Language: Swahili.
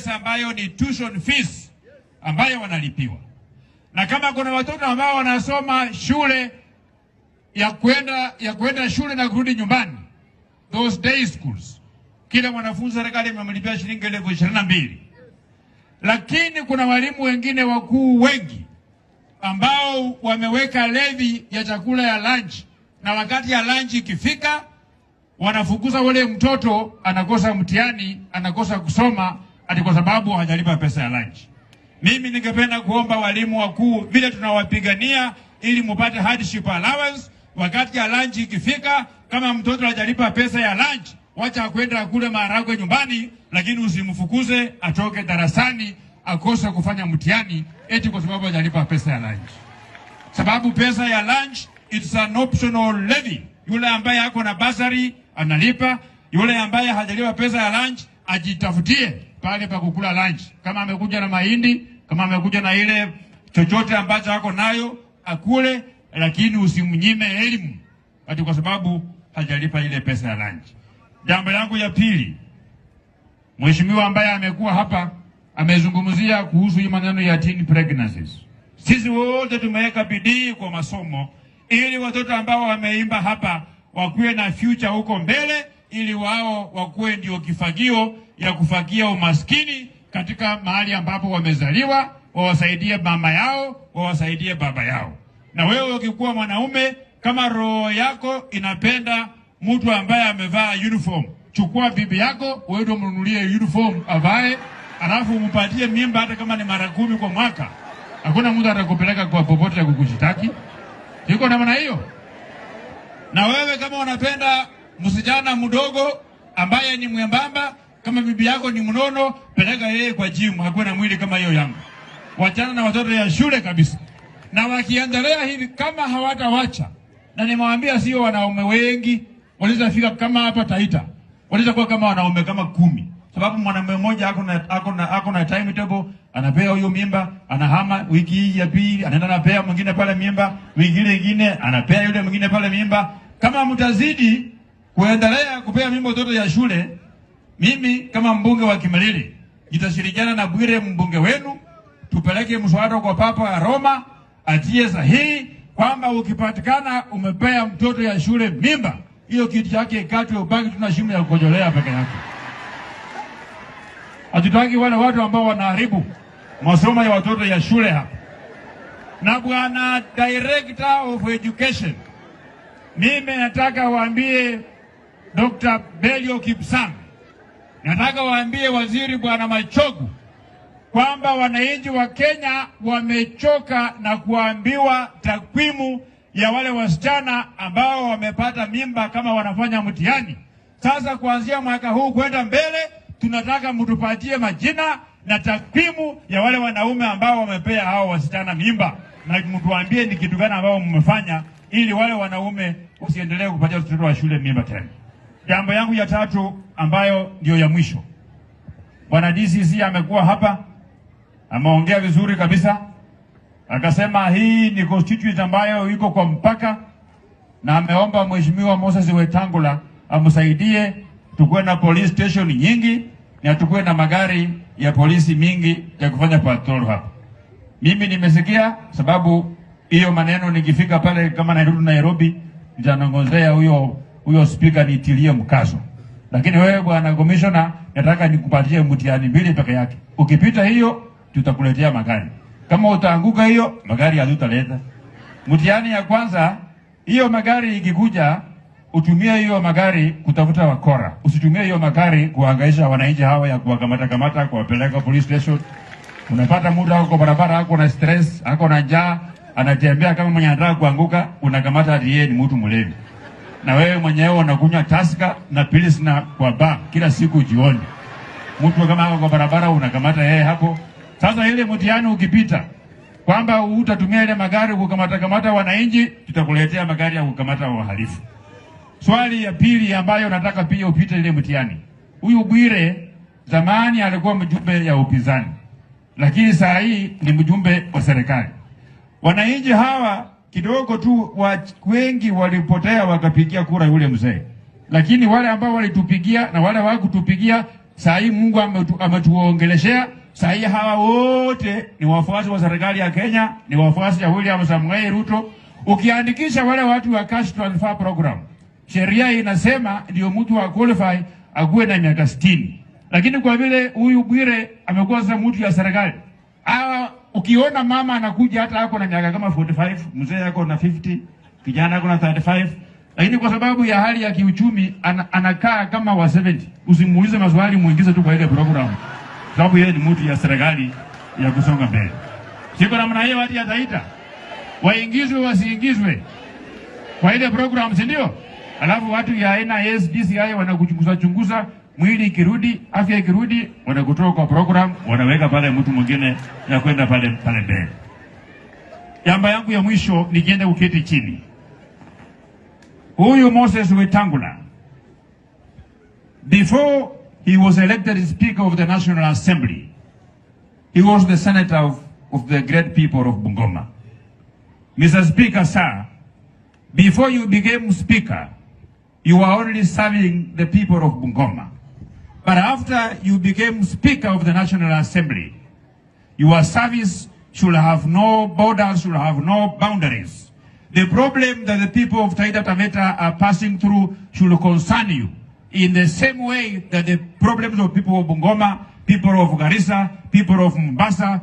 pesa ambayo ni tuition fees ambayo wanalipiwa. Na kama kuna watoto ambao wanasoma shule ya kwenda shule na kurudi nyumbani, those day schools, kila mwanafunzi serikali imemlipia shilingi 22,000. Lakini kuna walimu wengine wakuu wengi ambao wameweka levy ya chakula ya lunch, na wakati ya lunch ikifika wanafukuza wale mtoto, anakosa mtihani, anakosa kusoma ati kwa sababu hajalipa pesa ya lunch. Mimi ningependa kuomba walimu wakuu, vile tunawapigania ili mupate hardship allowance, wakati ya lunch ikifika, kama mtoto hajalipa pesa ya lunch, wacha kwenda kule maharagwe nyumbani, lakini usimfukuze atoke darasani akose kufanya mtihani eti kwa sababu hajalipa pesa ya lunch. Sababu pesa ya lunch it's an optional levy. Yule ambaye ako na basari analipa, yule ambaye hajalipa pesa ya lunch ajitafutie pale pa kukula lunch. Kama amekuja na mahindi, kama amekuja na ile chochote ambacho ako nayo akule, lakini usimnyime elimu ati kwa sababu hajalipa ile pesa ya lunch. Jambo langu ya pili, mheshimiwa ambaye amekuwa hapa amezungumzia kuhusu hii maneno ya teen pregnancies. Sisi wote tumeweka bidii kwa masomo ili watoto ambao wameimba hapa wakuwe na future huko mbele, ili wao wakuwe ndio kifagio ya kufagia umaskini katika mahali ambapo wamezaliwa, wawasaidie mama yao, wawasaidie baba yao. Na wewe ukikuwa mwanaume, kama roho yako inapenda mtu ambaye amevaa uniform, chukua bibi yako wewe mnunulie uniform avae, alafu umpatie mimba hata kama ni mara 10 kwa mwaka. Hakuna mtu atakupeleka kwa popote ya kukushitaki. Iko namna hiyo. Na wewe kama unapenda msijana mdogo ambaye ni mwembamba, kama bibi yako ni mnono, peleka yeye kwa gym, hakuna mwili kama hiyo yangu. Wachana na watoto ya shule kabisa. Na wakiendelea hivi kama hawatawacha, na nimewaambia sio wanaume wengi, waliza fika kama hapa Taita, waliza kuwa kama wanaume kama 10. Sababu mwanamume mmoja ako na timetable, anapea huyo mimba, anahama wiki hii ya pili, anaenda anapea mwingine pale mimba, wiki ile nyingine anapea yule mwingine pale mimba. Kama mtazidi kuendelea kupea mimba watoto ya shule, mimi kama mbunge wa Kimalili nitashirikiana na Bwire mbunge wenu, tupeleke mswada kwa Papa ya Roma atie sahihi kwamba ukipatikana umepea mtoto ya shule mimba, hiyo kitu yake ikatwe, ubaki tuna shimo ya kukojolea peke yake. Hatutaki wale watu ambao wanaharibu masomo ya watoto ya shule hapa. Na bwana Director of Education, mimi nataka waambie Dr. Belio Kipsang, nataka waambie waziri bwana Machogu kwamba wananchi wa Kenya wamechoka na kuambiwa takwimu ya wale wasichana ambao wamepata mimba kama wanafanya mtihani. Sasa kuanzia mwaka huu kwenda mbele, tunataka mtupatie majina na takwimu ya wale wanaume ambao wamepea hao wasichana mimba, na mtuambie ni kitu gani ambao mmefanya ili wale wanaume usiendelee kupatia watoto wa shule mimba tena. Jambo yangu ya tatu ambayo ndio ya mwisho. Bwana DCC amekuwa hapa, ameongea vizuri kabisa. Akasema hii ni constituency ambayo iko kwa mpaka, na ameomba Mheshimiwa Moses Wetangula amsaidie tukue na police station nyingi na tukue na magari ya polisi mingi ya kufanya patrol hapa. Mimi nimesikia, sababu hiyo maneno nikifika pale kama Nairobi nitanongozea huyo speaker nitilie mkazo. Lakini wewe bwana commissioner, nataka nikupatie mtihani 2 peke yake. Ukipita hiyo tutakuletea magari. Kama utaanguka hiyo magari hatutaleta. Mtihani ya kwanza, hiyo magari ikikuja utumie hiyo magari kutafuta wakora. Usitumie hiyo magari kuhangaisha wananchi hawa ya kuwakamata kuwapeleka police station. Unapata muda huko barabara hako na stress, hako na njaa, anatembea kama mwenye anataka kuanguka, unakamata hadi yeye ni mtu mlevi. Na wewe mwenyewe unakunywa Tusker na Pilsner kwa bar kila siku jioni. Mtu kama hako kwa barabara unakamata yeye hapo. Sasa ile mtihani ukipita kwamba utatumia ile magari kukamata wananchi, tutakuletea magari ya kukamata wahalifu. Swali ya pili ambayo nataka pia upite ile mtihani. Huyu Bwire zamani alikuwa mjumbe ya upinzani, lakini saa hii ni mjumbe wa serikali. Wananchi hawa kidogo tu wengi walipotea wakapigia kura yule mzee. Lakini wale ambao walitupigia na wale hawakutupigia, Sahi Mungu ametuongeleshea. Sahi hawa wote ni wafuasi wa serikali ya Kenya, ni wafuasi ya William Samoei Ruto. Ukiandikisha wale watu wa cash transfer program, sheria inasema ndio mtu wa qualify akuwe na miaka 60. Lakini kwa vile huyu Bwire amekuwa sasa mtu ya serikali, ukiona mama anakuja hata ako na miaka kama 45, mzee yako na 50, kijana yako na 35, lakini kwa sababu ya hali ya kiuchumi anakaa kama wa 70. Usimuulize maswali, muingize tu kwa ile program. Sababu yeye ni mtu ya serikali ya kusonga mbele. Siko namna hiyo watu ya Taita. Waingizwe wasiingizwe kwa ile program, si ndio? Alafu watu ya NIS DCI wanakuchunguza mwili ikirudi, afya ikirudi, wanakutoa kwa program, wanaweka pale mtu mwingine na kwenda pale mbele. Jambo yangu ya mwisho nikienda kuketi chini. Huyu Moses Wetangula, before he was elected Speaker of the National Assembly, he was the senator of the great people of Bungoma. Mr. Speaker, sir, before you became Speaker, you were only serving the people of Bungoma. But after you became Speaker of the National Assembly, your service should have no borders, should have no boundaries. The problem that the people of Taita Taveta are passing through should concern you in the same way that the problems of people of Bungoma, people of Garissa, people of Mombasa,